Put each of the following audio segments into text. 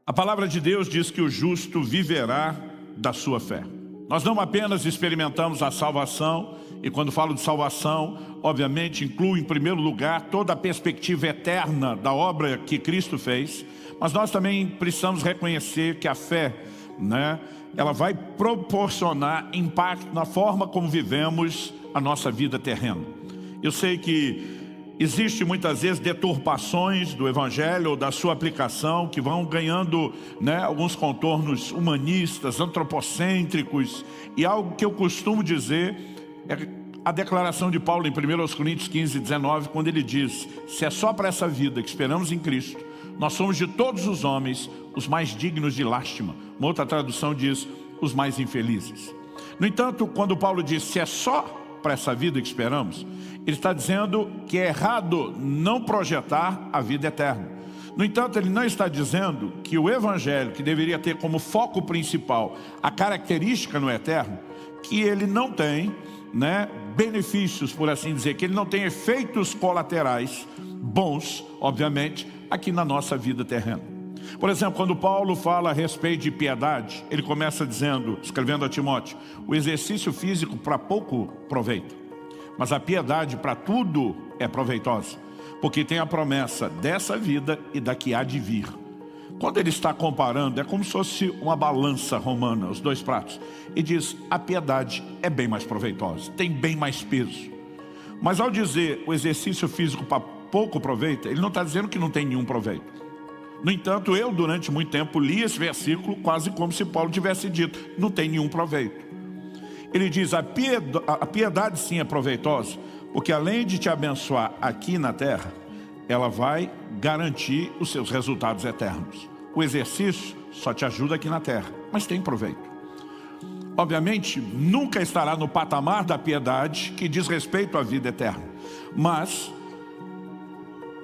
A palavra de Deus diz que o justo viverá da sua fé. Nós não apenas experimentamos a salvação, e quando falo de salvação, obviamente inclui em primeiro lugar toda a perspectiva eterna da obra que Cristo fez, mas nós também precisamos reconhecer que a fé, ela vai proporcionar impacto na forma como vivemos a nossa vida terrena. Eu sei que existe muitas vezes deturpações do Evangelho ou da sua aplicação que vão ganhando alguns contornos humanistas, antropocêntricos, e algo que eu costumo dizer é a declaração de Paulo em 1 Coríntios 15, 19, quando ele diz: se é só para essa vida que esperamos em Cristo, nós somos de todos os homens os mais dignos de lástima. Uma outra tradução diz, os mais infelizes. No entanto, quando Paulo diz, se é só para essa vida que esperamos, ele está dizendo que é errado não projetar a vida eterna. No entanto, ele não está dizendo que o Evangelho, que deveria ter como foco principal a característica no eterno, que ele não tem benefícios, por assim dizer, que ele não tem efeitos colaterais bons, obviamente, aqui na nossa vida terrena. Por exemplo, quando Paulo fala a respeito de piedade, ele começa dizendo, escrevendo a Timóteo, o exercício físico para pouco proveito, mas a piedade para tudo é proveitosa, porque tem a promessa dessa vida e da que há de vir. Quando ele está comparando, é como se fosse uma balança romana, os dois pratos, e diz, a piedade é bem mais proveitosa, tem bem mais peso. Mas ao dizer o exercício físico para pouco proveito, ele não está dizendo que não tem nenhum proveito. No entanto, eu durante muito tempo li esse versículo quase como se Paulo tivesse dito, não tem nenhum proveito. Ele diz, a piedade sim é proveitosa, porque além de te abençoar aqui na terra, ela vai garantir os seus resultados eternos. O exercício só te ajuda aqui na terra, mas tem proveito. Obviamente, nunca estará no patamar da piedade que diz respeito à vida eterna, mas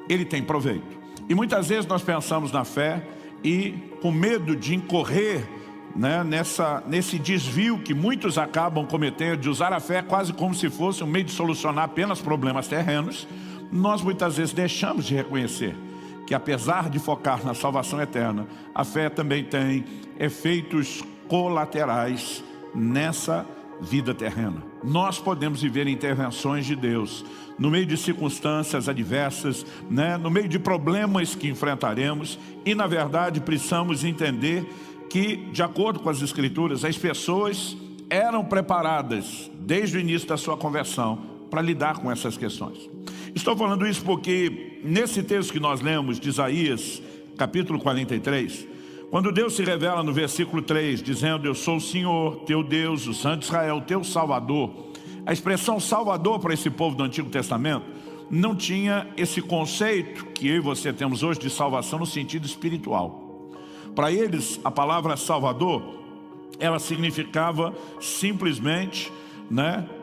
ele tem proveito. E muitas vezes nós pensamos na fé e com medo de incorrer nesse desvio que muitos acabam cometendo, de usar a fé quase como se fosse um meio de solucionar apenas problemas terrenos, nós muitas vezes deixamos de reconhecer que apesar de focar na salvação eterna, a fé também tem efeitos colaterais nessa vida terrena. Nós podemos viver intervenções de Deus no meio de circunstâncias adversas, no meio de problemas que enfrentaremos, e na verdade precisamos entender que, de acordo com as Escrituras, as pessoas eram preparadas desde o início da sua conversão para lidar com essas questões. Estou falando isso porque nesse texto que nós lemos de Isaías, capítulo 43, quando Deus se revela no versículo 3, dizendo, eu sou o Senhor, teu Deus, o Santo de Israel, teu Salvador. A expressão Salvador para esse povo do Antigo Testamento não tinha esse conceito que eu e você temos hoje de salvação no sentido espiritual. Para eles, a palavra Salvador, ela significava simplesmente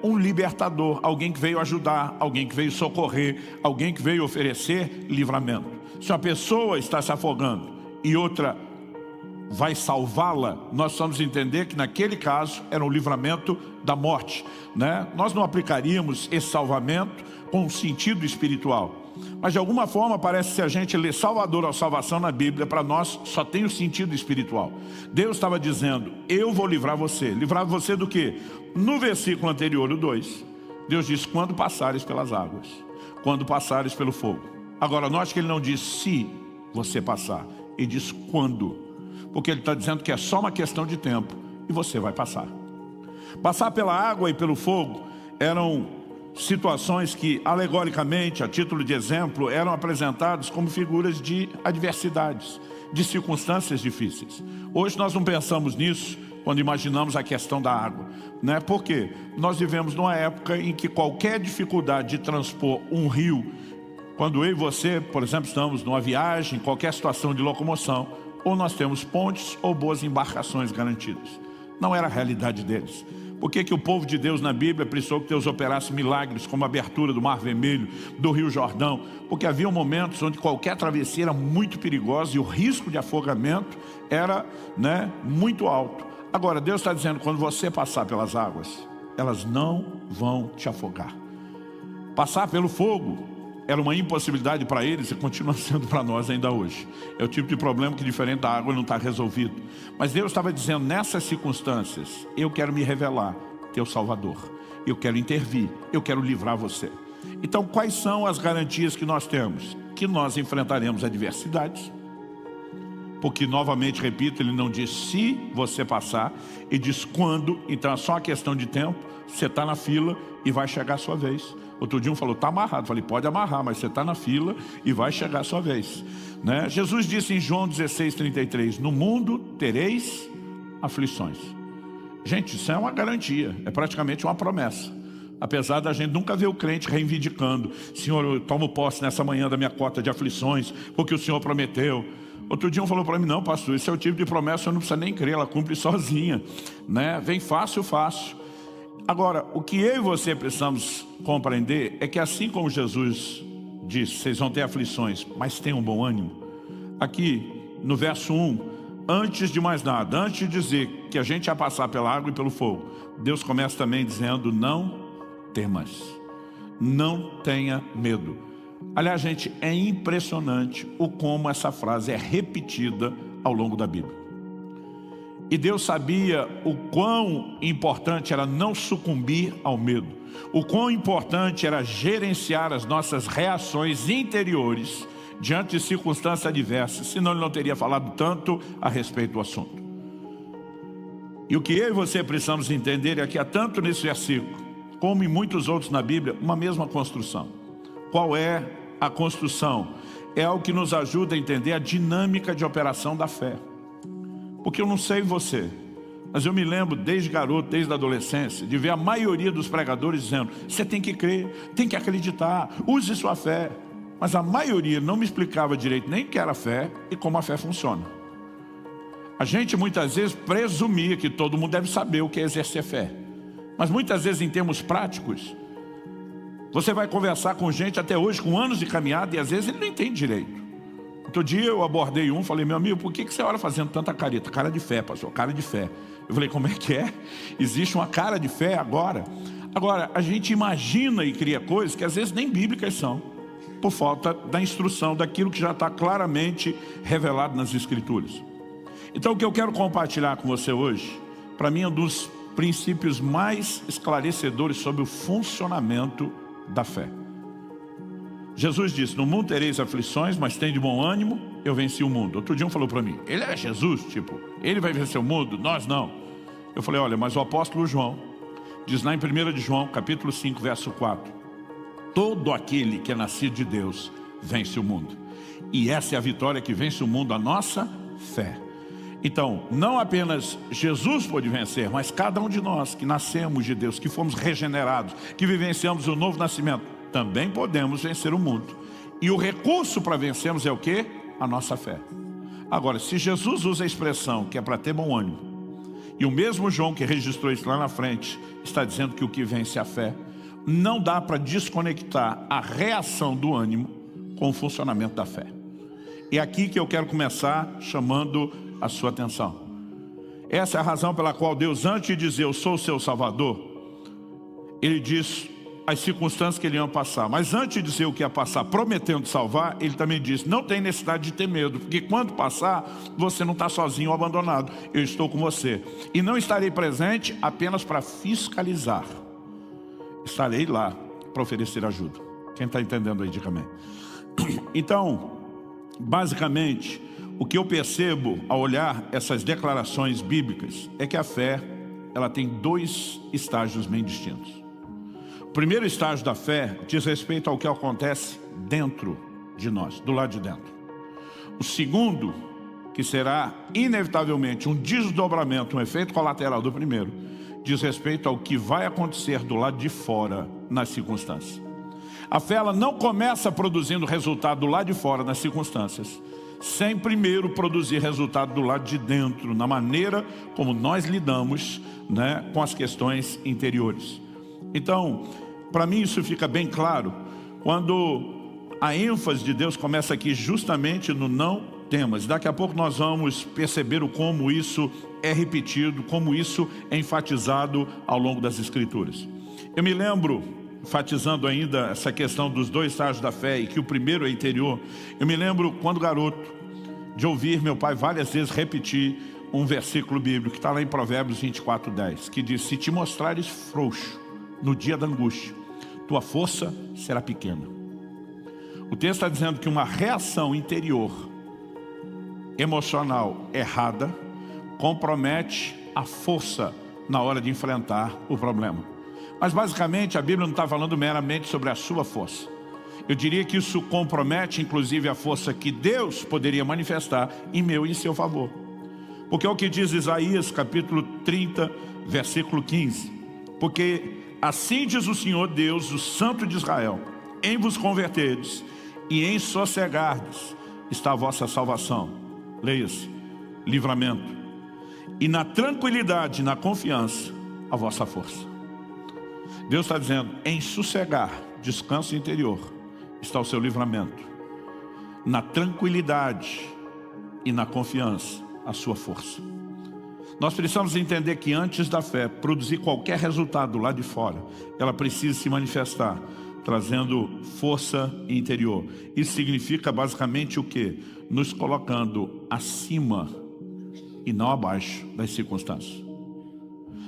um libertador, alguém que veio ajudar, alguém que veio socorrer, alguém que veio oferecer livramento. Se uma pessoa está se afogando e outra vai salvá-la, nós vamos entender que naquele caso era um livramento da morte. Nós não aplicaríamos esse salvamento com um sentido espiritual. Mas de alguma forma parece que se a gente lê Salvador ou salvação na Bíblia, para nós só tem o sentido espiritual. Deus estava dizendo, eu vou livrar você. Livrar você do quê? No versículo anterior, o 2, Deus diz, quando passares pelas águas, quando passares pelo fogo. Agora, note que ele não diz se você passar, ele diz quando. Porque ele está dizendo que é só uma questão de tempo e você vai passar. Passar pela água e pelo fogo eram situações que, alegoricamente, a título de exemplo, eram apresentadas como figuras de adversidades, de circunstâncias difíceis. Hoje nós não pensamos nisso quando imaginamos a questão da água. Por quê? Nós vivemos numa época em que qualquer dificuldade de transpor um rio, quando eu e você, por exemplo, estamos numa viagem, qualquer situação de locomoção, ou nós temos pontes ou boas embarcações garantidas. Não era a realidade deles. Por que o povo de Deus na Bíblia precisou que Deus operasse milagres como a abertura do Mar Vermelho, do Rio Jordão? Porque havia momentos onde qualquer travessia era muito perigosa e o risco de afogamento era muito alto. Agora, Deus está dizendo, quando você passar pelas águas, elas não vão te afogar. Passar pelo fogo era uma impossibilidade para eles e continua sendo para nós ainda hoje. É o tipo de problema que, diferente da água, não está resolvido. Mas Deus estava dizendo, nessas circunstâncias, eu quero me revelar, teu Salvador. Eu quero intervir, eu quero livrar você. Então, quais são as garantias que nós temos? Que nós enfrentaremos adversidades. Porque, novamente, repito, ele não diz se você passar, ele diz quando. Então é só uma questão de tempo. Você está na fila e vai chegar a sua vez. Outro dia um falou, está amarrado. Eu falei, pode amarrar, mas você está na fila e vai chegar a sua vez, né? Jesus disse em João 16:33, no mundo tereis aflições. Gente, isso é uma garantia, é praticamente uma promessa. Apesar da gente nunca ver o crente reivindicando, Senhor, eu tomo posse nessa manhã da minha cota de aflições, porque o Senhor prometeu. Outro dia um falou para mim, não, pastor, esse é o tipo de promessa, eu não precisa nem crer, ela cumpre sozinha, né? Vem fácil, fácil. Agora, o que eu e você precisamos compreender é que assim como Jesus disse, vocês vão ter aflições, mas tenham bom ânimo. Aqui, no verso 1, antes de mais nada, antes de dizer que a gente ia passar pela água e pelo fogo, Deus começa também dizendo, não temas, não tenha medo. Aliás, gente, é impressionante o como essa frase é repetida ao longo da Bíblia. E Deus sabia o quão importante era não sucumbir ao medo. O quão importante era gerenciar as nossas reações interiores diante de circunstâncias adversas, senão Ele não teria falado tanto a respeito do assunto. E o que eu e você precisamos entender é que há tanto nesse versículo, como em muitos outros na Bíblia, uma mesma construção. Qual é a construção? É algo que nos ajuda a entender a dinâmica de operação da fé. Porque eu não sei você, mas eu me lembro desde garoto, desde a adolescência, de ver a maioria dos pregadores dizendo, você tem que crer, tem que acreditar, use sua fé. Mas a maioria não me explicava direito nem o que era fé e como a fé funciona. A gente muitas vezes presumia que todo mundo deve saber o que é exercer fé. Mas muitas vezes em termos práticos, você vai conversar com gente até hoje, com anos de caminhada, e às vezes ele não entende direito. Outro dia eu abordei falei, meu amigo, por que você ora fazendo tanta careta? Cara de fé, pastor, cara de fé. Eu falei, como é que é? Existe uma cara de fé agora? Agora, a gente imagina e cria coisas que às vezes nem bíblicas são, por falta da instrução, daquilo que já está claramente revelado nas Escrituras. Então o que eu quero compartilhar com você hoje, para mim é um dos princípios mais esclarecedores sobre o funcionamento da fé. Jesus disse, no mundo tereis aflições, mas tem de bom ânimo, eu venci o mundo. Outro dia um falou para mim, ele é Jesus, tipo, ele vai vencer o mundo, nós não. Eu falei, olha, mas o apóstolo João, diz lá em 1 de João, capítulo 5, verso 4, todo aquele que é nascido de Deus, vence o mundo. E essa é a vitória que vence o mundo, a nossa fé. Então, não apenas Jesus pôde vencer, mas cada um de nós que nascemos de Deus, que fomos regenerados, que vivenciamos o novo nascimento, também podemos vencer o mundo. E o recurso para vencermos é o quê? A nossa fé. Agora, se Jesus usa a expressão que é para ter bom ânimo, e o mesmo João que registrou isso lá na frente, está dizendo que o que vence é a fé, não dá para desconectar a reação do ânimo com o funcionamento da fé. E é aqui que eu quero começar chamando a sua atenção. Essa é a razão pela qual Deus, antes de dizer eu sou o seu Salvador, Ele diz as circunstâncias que ele ia passar. Mas antes de dizer o que ia passar, prometendo salvar, ele também disse, não tem necessidade de ter medo, porque quando passar, você não está sozinho ou abandonado. Eu estou com você. E não estarei presente apenas para fiscalizar. Estarei lá para oferecer ajuda. Quem está entendendo aí, diga amém. Então, basicamente, o que eu percebo ao olhar essas declarações bíblicas é que a fé, ela tem dois estágios bem distintos. O primeiro estágio da fé diz respeito ao que acontece dentro de nós, do lado de dentro. O segundo, que será inevitavelmente um desdobramento, um efeito colateral do primeiro, diz respeito ao que vai acontecer do lado de fora nas circunstâncias. A fé, ela não começa produzindo resultado do lado de fora nas circunstâncias, sem primeiro produzir resultado do lado de dentro, na maneira como nós lidamos, né, com as questões interiores. Então, para mim isso fica bem claro quando a ênfase de Deus começa aqui justamente no não temas. Daqui a pouco nós vamos perceber como isso é repetido, como isso é enfatizado ao longo das Escrituras. Eu me lembro enfatizando ainda essa questão dos dois estágios da fé e que o primeiro é interior, eu me lembro quando garoto de ouvir meu pai várias vezes repetir um versículo bíblico que está lá em Provérbios 24:10, que diz: se te mostrares frouxo no dia da angústia, tua força será pequena. O texto está dizendo que uma reação interior emocional errada compromete a força na hora de enfrentar o problema. Mas basicamente a Bíblia não está falando meramente sobre a sua força. Eu diria que isso compromete inclusive a força que Deus poderia manifestar em meu e em seu favor. Porque é o que diz Isaías capítulo 30, versículo 15. Porque assim diz o Senhor Deus, o Santo de Israel: em vos converterdes e em sossegardes está a vossa salvação. Leia-se: livramento. E na tranquilidade, na confiança, a vossa força. Deus está dizendo: em sossegar, descanso interior, está o seu livramento. Na tranquilidade e na confiança, a sua força. Nós precisamos entender que antes da fé produzir qualquer resultado lá de fora, ela precisa se manifestar, trazendo força interior. Isso significa basicamente o quê? Nos colocando acima e não abaixo das circunstâncias.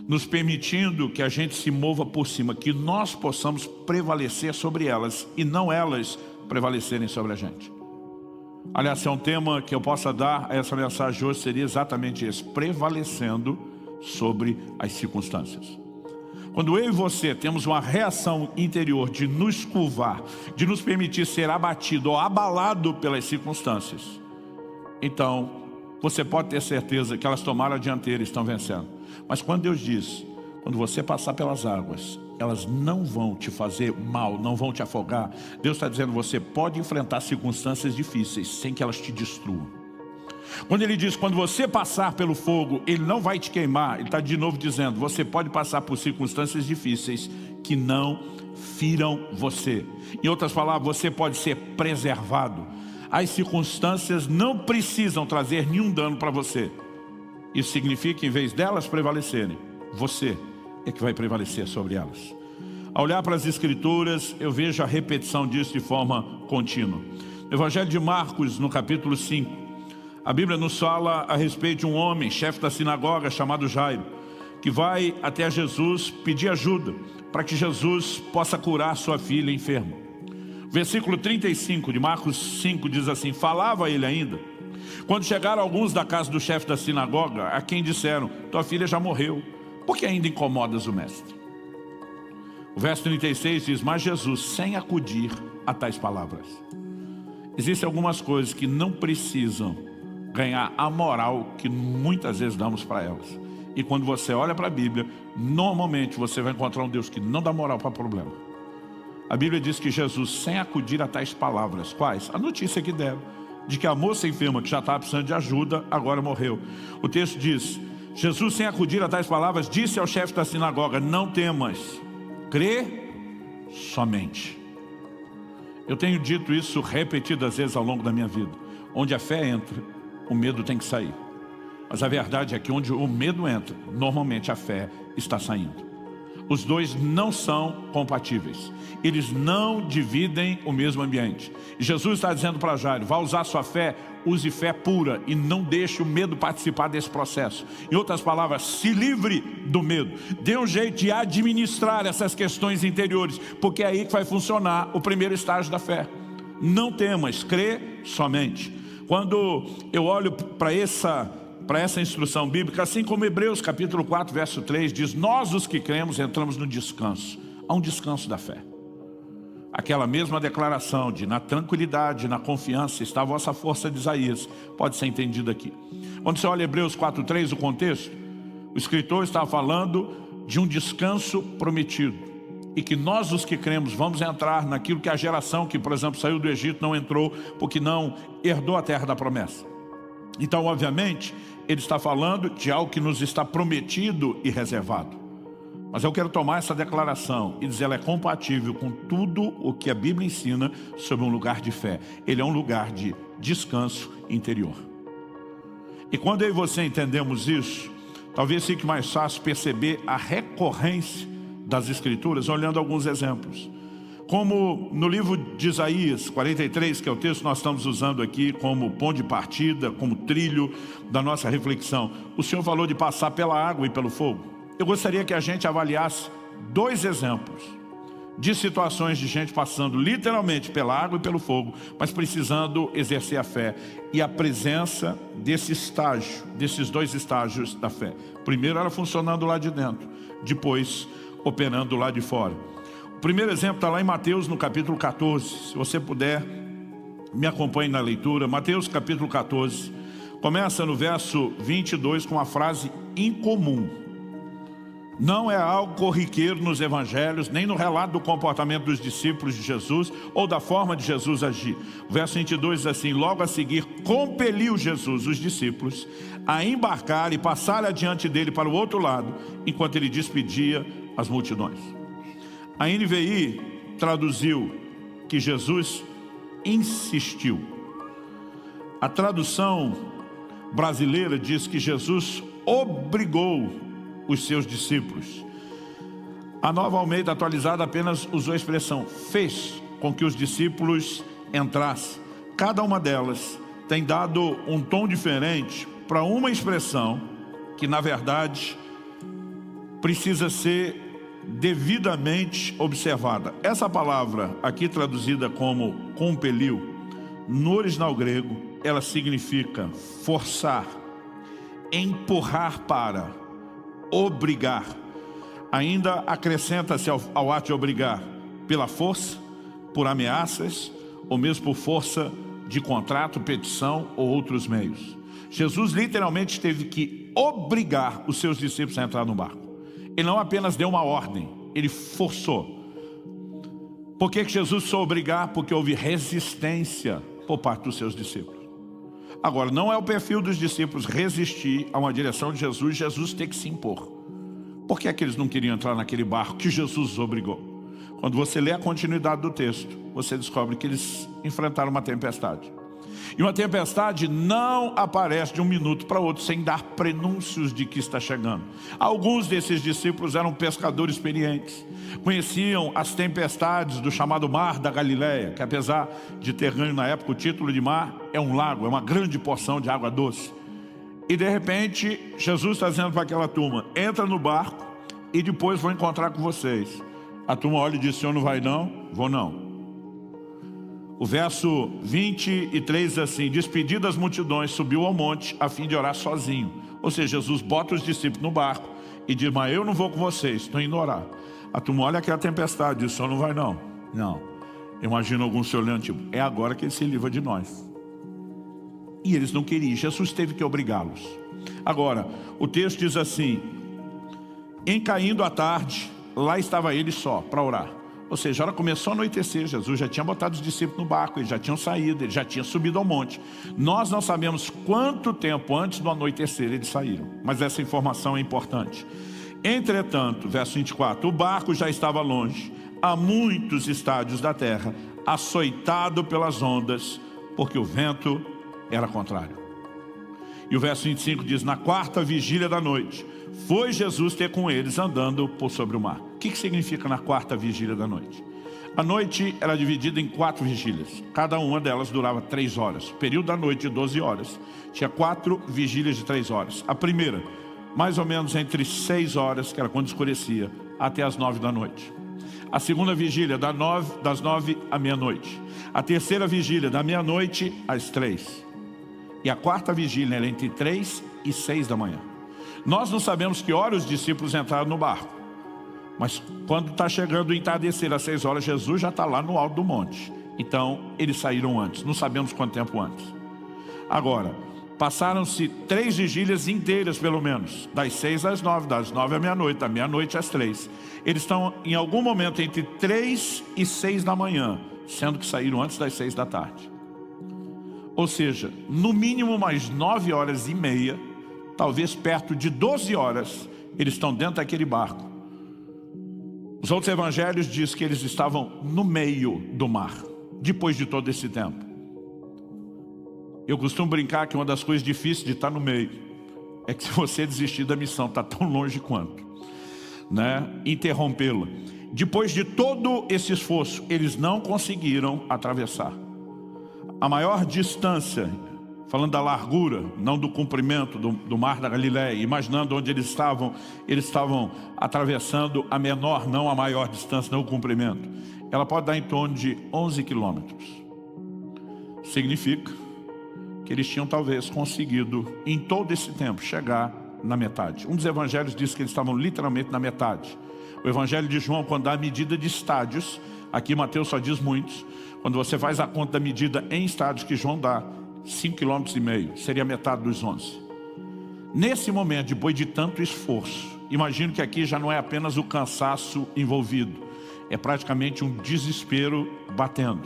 Nos permitindo que a gente se mova por cima, que nós possamos prevalecer sobre elas e não elas prevalecerem sobre a gente. Aliás, se é um tema que eu possa dar a essa mensagem hoje, seria exatamente esse: prevalecendo sobre as circunstâncias. Quando eu e você temos uma reação interior de nos curvar, de nos permitir ser abatido ou abalado pelas circunstâncias, então você pode ter certeza que elas tomaram a dianteira e estão vencendo. Mas quando Deus diz: quando você passar pelas águas, elas não vão te fazer mal, não vão te afogar, Deus está dizendo: você pode enfrentar circunstâncias difíceis sem que elas te destruam. Quando Ele diz: quando você passar pelo fogo, Ele não vai te queimar, Ele está de novo dizendo: você pode passar por circunstâncias difíceis que não firam você. Em outras palavras, você pode ser preservado. As circunstâncias não precisam trazer nenhum dano para você. Isso significa que em vez delas prevalecerem, você é que vai prevalecer sobre elas. Ao olhar para as Escrituras, eu vejo a repetição disso de forma contínua. No Evangelho de Marcos, no capítulo 5, a Bíblia nos fala a respeito de um homem, chefe da sinagoga, chamado Jairo, que vai até Jesus pedir ajuda para que Jesus possa curar sua filha enferma. Versículo 35 de Marcos 5 diz assim: falava ele ainda, quando chegaram alguns da casa do chefe da sinagoga, a quem disseram: tua filha já morreu, por que ainda incomodas o mestre? O verso 36 diz: mas Jesus, sem acudir a tais palavras. Existem algumas coisas que não precisam ganhar a moral que muitas vezes damos para elas. E quando você olha para a Bíblia, normalmente você vai encontrar um Deus que não dá moral para problema. A Bíblia diz que Jesus, sem acudir a tais palavras, quais? A notícia que deram, de que a moça enferma que já estava precisando de ajuda, agora morreu. O texto diz: Jesus, sem acudir a tais palavras, disse ao chefe da sinagoga: não temas, crê somente. Eu tenho dito isso repetidas vezes ao longo da minha vida. Onde a fé entra, o medo tem que sair. Mas a verdade é que onde o medo entra, normalmente a fé está saindo. Os dois não são compatíveis. Eles não dividem o mesmo ambiente. E Jesus está dizendo para Jairo: vá usar sua fé, use fé pura e não deixe o medo participar desse processo. Em outras palavras, se livre do medo. Dê um jeito de administrar essas questões interiores, porque é aí que vai funcionar o primeiro estágio da fé. Não temas, crê somente. Quando eu olho para essa instrução bíblica, assim como Hebreus capítulo 4, verso 3 diz: nós os que cremos entramos no descanso. Há um descanso da fé. Aquela mesma declaração de na tranquilidade, na confiança está a vossa força de Isaías, pode ser entendido aqui. Quando você olha Hebreus 4, 3, o contexto, o escritor está falando de um descanso prometido. E que nós os que cremos vamos entrar naquilo que a geração que, por exemplo, saiu do Egito não entrou, porque não herdou a terra da promessa. Então, obviamente, ele está falando de algo que nos está prometido e reservado. Mas eu quero tomar essa declaração e dizer: ela é compatível com tudo o que a Bíblia ensina sobre um lugar de fé. Ele é um lugar de descanso interior. E quando eu e você entendemos isso, talvez fique mais fácil perceber a recorrência das Escrituras, olhando alguns exemplos. Como no livro de Isaías 43, que é o texto que nós estamos usando aqui como ponto de partida, como trilho da nossa reflexão. O Senhor falou de passar pela água e pelo fogo. Eu gostaria que a gente avaliasse 2 exemplos de situações de gente passando literalmente pela água e pelo fogo, mas precisando exercer a fé. E a presença desse estágio, desses 2 estágios da fé. Primeiro ela funcionando lá de dentro, depois operando lá de fora. O primeiro exemplo está lá em Mateus, no capítulo 14. Se você puder, me acompanhe na leitura. Mateus capítulo 14, começa no verso 22 com uma frase incomum. Não é algo corriqueiro nos evangelhos, nem no relato do comportamento dos discípulos de Jesus ou da forma de Jesus agir. O verso 22 diz assim: logo a seguir compeliu Jesus os discípulos a embarcar e passar adiante dele para o outro lado, enquanto ele despedia as multidões. A NVI traduziu que Jesus insistiu. A tradução brasileira diz que Jesus obrigou os seus discípulos. A Nova Almeida atualizada apenas usou a expressão fez com que os discípulos entrassem. Cada uma delas tem dado um tom diferente para uma expressão que na verdade precisa ser devidamente observada. Essa palavra aqui traduzida como compeliu, no original grego ela significa forçar, empurrar para, obrigar. Ainda acrescenta-se ao ato de obrigar pela força, por ameaças ou mesmo por força de contrato, petição ou outros meios. Jesus literalmente teve que obrigar os seus discípulos a entrar no barco. Ele não apenas deu uma ordem, ele forçou. Por que Jesus precisou obrigar? Porque houve resistência por parte dos seus discípulos. Agora, não é o perfil dos discípulos resistir a uma direção de Jesus, Jesus tem que se impor. Por que é que eles não queriam entrar naquele barco que Jesus os obrigou? Quando você lê a continuidade do texto, você descobre que eles enfrentaram uma tempestade. E uma tempestade não aparece de um minuto para outro sem dar prenúncios de que está chegando. Alguns desses discípulos eram pescadores experientes. Conheciam as tempestades do chamado Mar da Galileia, que apesar de ter ganho na época o título de mar, é um lago, é uma grande porção de água doce. E de repente, Jesus está dizendo para aquela turma: entra no barco e depois vou encontrar com vocês. A turma olha e diz: senhor não vai não? Vou não. O verso 23 diz assim: despedidas as multidões, subiu ao monte a fim de orar sozinho. Ou seja, Jesus bota os discípulos no barco e diz: mas eu não vou com vocês, estou indo orar. A turma olha aquela tempestade e diz: o senhor não vai não? Não. Imagina alguns se olhando tipo: é agora que ele se livra de nós. E eles não queriam, Jesus teve que obrigá-los. Agora, o texto diz assim: em caindo a tarde, lá estava ele só para orar. Ou seja, a hora começou a anoitecer, Jesus já tinha botado os discípulos no barco, eles já tinham saído, eles já tinham subido ao monte. Nós não sabemos quanto tempo antes do anoitecer eles saíram, mas essa informação é importante. Entretanto, verso 24, o barco já estava longe, a muitos estádios da terra, açoitado pelas ondas, porque o vento era contrário. E o verso 25 diz: na 4ª vigília da noite, foi Jesus ter com eles andando por sobre o mar. O que significa na 4ª vigília da noite? A noite era dividida em 4 vigílias. Cada uma delas durava 3 horas. O período da noite de 12 horas. Tinha 4 vigílias de 3 horas. A primeira, mais ou menos entre 6 horas, que era quando escurecia, até as 9 da noite. A segunda vigília, das 9 à meia-noite. A terceira vigília, da meia-noite às 3. E a 4ª vigília era entre 3 e 6 da manhã. Nós não sabemos que hora os discípulos entraram no barco. Mas quando está chegando o entardecer às 6 horas, Jesus já está lá no alto do monte. Então, eles saíram antes. Não sabemos quanto tempo antes. Agora, passaram-se 3 vigílias inteiras, pelo menos. Das 6 às 9, das 9 à meia-noite, da meia-noite às 3. Eles estão em algum momento entre 3 e 6 da manhã, sendo que saíram antes das 6 da tarde. Ou seja, no mínimo mais 9 horas e meia, talvez perto de 12 horas, eles estão dentro daquele barco. Os outros evangelhos dizem que eles estavam no meio do mar, depois de todo esse tempo. Eu costumo brincar que uma das coisas difíceis de estar no meio é que se você desistir da missão, está tão longe quanto. né, interrompê-la. Depois de todo esse esforço, eles não conseguiram atravessar. A maior distância, falando da largura, não do comprimento do mar da Galileia, imaginando onde eles estavam atravessando a menor, não a maior distância, não o comprimento. Ela pode dar em torno de 11 quilômetros. Significa que eles tinham talvez conseguido, em todo esse tempo, chegar na metade. Um dos evangelhos diz que eles estavam literalmente na metade. O evangelho de João, quando dá a medida de estádios, aqui Mateus só diz muitos, quando você faz a conta da medida em estádios que João dá, 5,5 km, seria metade dos 11. Nesse momento, depois de tanto esforço, imagino que aqui já não é apenas o cansaço envolvido, é praticamente um desespero batendo,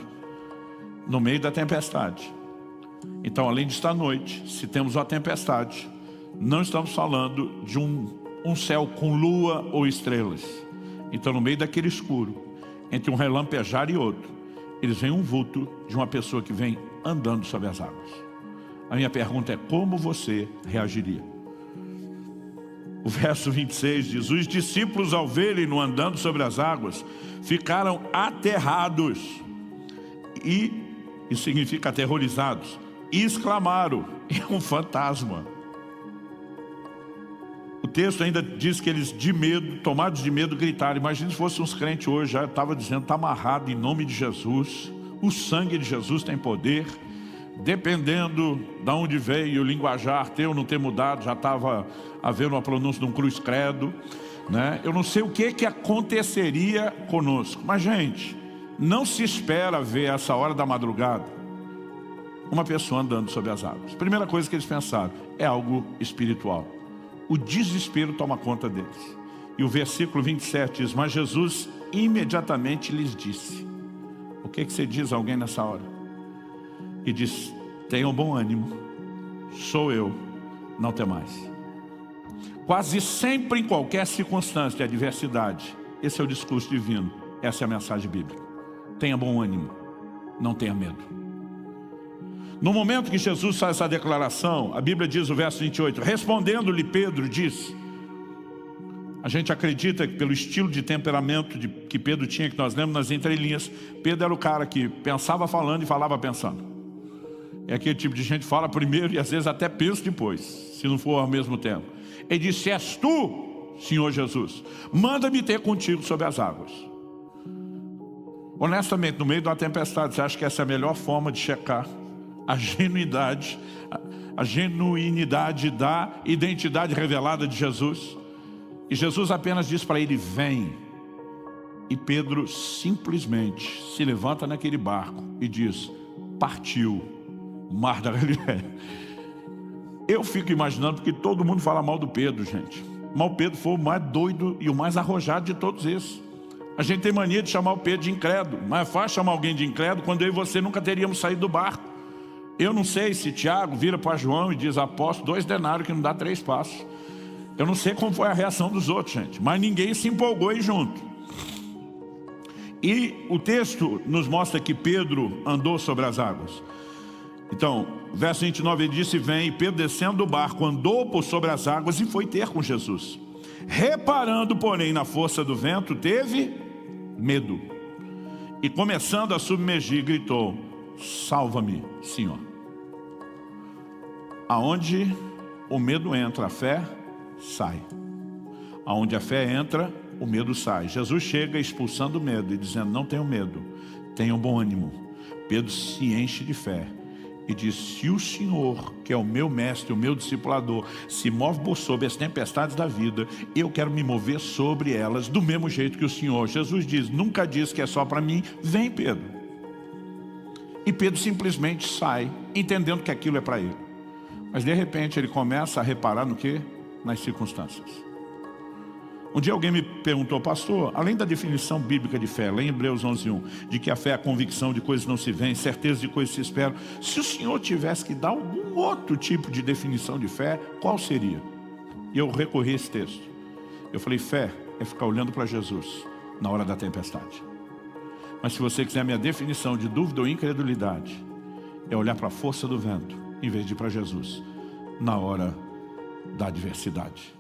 no meio da tempestade. Então, além de estar à noite, se temos uma tempestade, não estamos falando de um céu com lua ou estrelas. Então, no meio daquele escuro, entre um relampejar e outro, eles veem um vulto de uma pessoa que vem andando sobre as águas. A minha pergunta é: como você reagiria? O verso 26 diz: os discípulos, ao verem-no andando sobre as águas, ficaram aterrados. Isso significa aterrorizados. E exclamaram: é um fantasma. O texto ainda diz que eles, de medo, tomados de medo, gritaram. Imagina se fossem uns crentes hoje, já estava dizendo: está amarrado em nome de Jesus, o sangue de Jesus tem poder. Dependendo de onde veio o linguajar, ter ou não ter mudado, já estava havendo uma pronúncia de um cruz credo, né? Eu não sei o que aconteceria conosco, mas gente, não se espera ver essa hora da madrugada uma pessoa andando sobre as águas. Primeira coisa que eles pensaram, é algo espiritual. O desespero toma conta deles. E o versículo 27 diz: mas Jesus imediatamente lhes disse. O que você diz a alguém nessa hora? E diz: tenham bom ânimo, sou eu, não temais. Quase sempre, em qualquer circunstância de adversidade, esse é o discurso divino, essa é a mensagem bíblica. Tenha bom ânimo, não tenha medo. No momento que Jesus faz essa declaração, a Bíblia diz, o verso 28, respondendo-lhe Pedro, disse. A gente acredita que pelo estilo de temperamento que Pedro tinha, que nós lemos nas entrelinhas, Pedro era o cara que pensava falando e falava pensando. É aquele tipo de gente que fala primeiro e às vezes até pensa depois, se não for ao mesmo tempo. Ele disse: és tu, Senhor Jesus, manda-me ter contigo sobre as águas. Honestamente, no meio de uma tempestade, você acha que essa é a melhor forma de checar a genuinidade da identidade revelada de Jesus? E Jesus apenas diz para ele: vem. E Pedro simplesmente se levanta naquele barco e diz: partiu o mar da Galileia. Eu fico imaginando, porque todo mundo fala mal do Pedro, gente. Mas o Pedro foi o mais doido e o mais arrojado de todos esses. A gente tem mania de chamar o Pedro de incrédulo, mas é fácil chamar alguém de incrédulo quando eu e você nunca teríamos saído do barco. Eu não sei se Tiago vira para João e diz: apóstolo, 2 denários que não dá 3 passos. Eu não sei como foi a reação dos outros, gente, mas ninguém se empolgou aí junto. E o texto nos mostra que Pedro andou sobre as águas. Então, verso 29, ele disse: vem. E Pedro, descendo do barco, andou por sobre as águas e foi ter com Jesus. Reparando, porém, na força do vento, teve medo. E começando a submergir, gritou: salva-me, Senhor. Aonde o medo entra, a fé sai. Aonde a fé entra, o medo sai. Jesus chega expulsando o medo e dizendo: não tenham medo, tenham bom ânimo. Pedro se enche de fé e diz: se o Senhor, que é o meu mestre, o meu discipulador, se move por sobre as tempestades da vida, eu quero me mover sobre elas do mesmo jeito que o Senhor. Jesus diz, nunca diz que é só para mim. Vem, Pedro. E Pedro simplesmente sai, entendendo que aquilo é para ele. Mas de repente ele começa a reparar no quê? Nas circunstâncias. Um dia alguém me perguntou: pastor, além da definição bíblica de fé, lá em Hebreus 11:1, de que a fé é a convicção de coisas que não se veem, certeza de coisas que se esperam, se o Senhor tivesse que dar algum outro tipo de definição de fé, qual seria? E eu recorri a esse texto. Eu falei: fé é ficar olhando para Jesus na hora da tempestade. Mas se você quiser a minha definição de dúvida ou incredulidade, é olhar para a força do vento, em vez de ir para Jesus, na hora da adversidade.